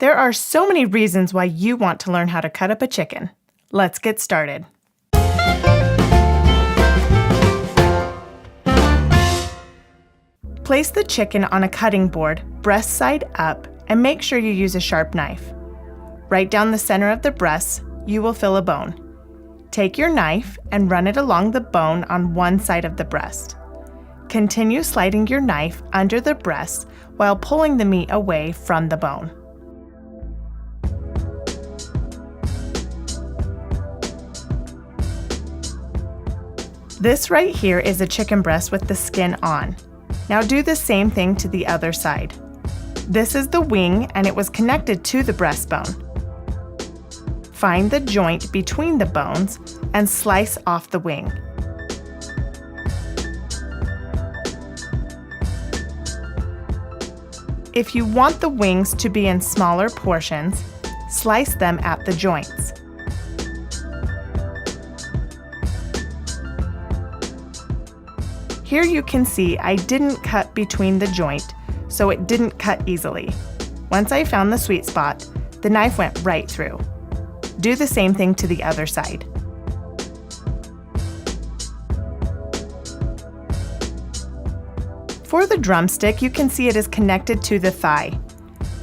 There are so many reasons why you want to learn how to cut up a chicken. Let's get started. Place the chicken on a cutting board, breast side up, and make sure you use a sharp knife. Right down the center of the breast, you will fill a bone. Take your knife and run it along the bone on one side of the breast. Continue sliding your knife under the breast while pulling the meat away from the bone. This right here is a chicken breast with the skin on. Now do the same thing to the other side. This is the wing and it was connected to the breastbone. Find the joint between the bones and slice off the wing. If you want the wings to be in smaller portions, slice them at the joints. Here you can see I didn't cut between the joint, so it didn't cut easily. Once I found the sweet spot, the knife went right through. Do the same thing to the other side. For the drumstick, you can see it is connected to the thigh.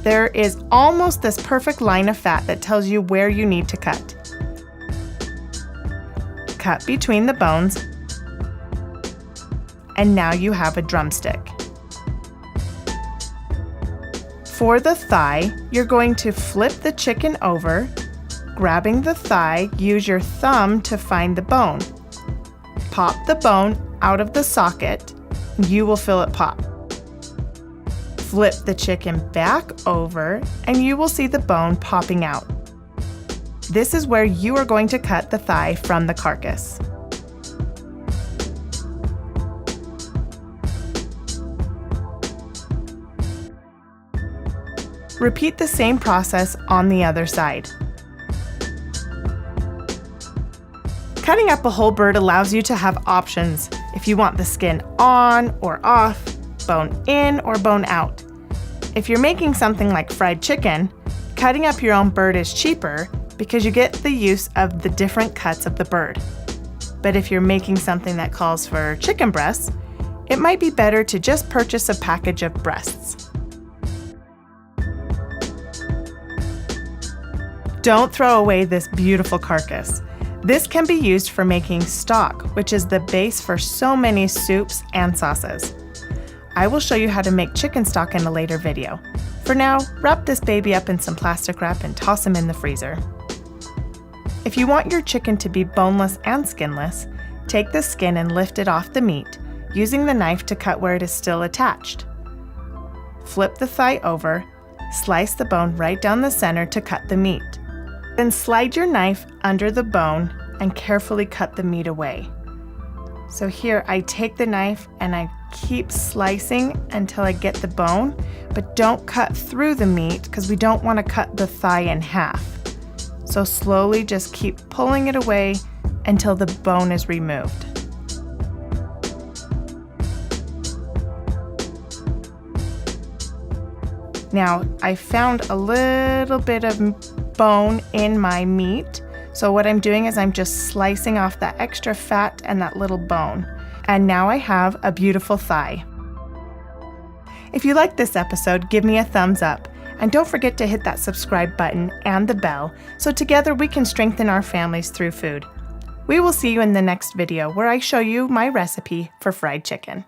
There is almost this perfect line of fat that tells you where you need to cut. Cut between the bones, and now you have a drumstick. For the thigh, you're going to flip the chicken over. Grabbing the thigh, use your thumb to find the bone. Pop the bone out of the socket, and you will feel it pop. Flip the chicken back over, and you will see the bone popping out. This is where you are going to cut the thigh from the carcass. Repeat the same process on the other side. Cutting up a whole bird allows you to have options if you want the skin on or off, bone in or bone out. If you're making something like fried chicken, cutting up your own bird is cheaper because you get the use of the different cuts of the bird. But if you're making something that calls for chicken breasts, it might be better to just purchase a package of breasts. Don't throw away this beautiful carcass. This can be used for making stock, which is the base for so many soups and sauces. I will show you how to make chicken stock in a later video. For now, wrap this baby up in some plastic wrap and toss him in the freezer. If you want your chicken to be boneless and skinless, take the skin and lift it off the meat, using the knife to cut where it is still attached. Flip the thigh over, slice the bone right down the center to cut the meat. Then slide your knife under the bone and carefully cut the meat away. So here I take the knife and I keep slicing until I get the bone, but don't cut through the meat because we don't want to cut the thigh in half. So slowly just keep pulling it away until the bone is removed. Now I found a little bit of bone in my meat. So what I'm doing is I'm just slicing off that extra fat and that little bone. And now I have a beautiful thigh. If you liked this episode, give me a thumbs up. And don't forget to hit that subscribe button and the bell so together we can strengthen our families through food. We will see you in the next video where I show you my recipe for fried chicken.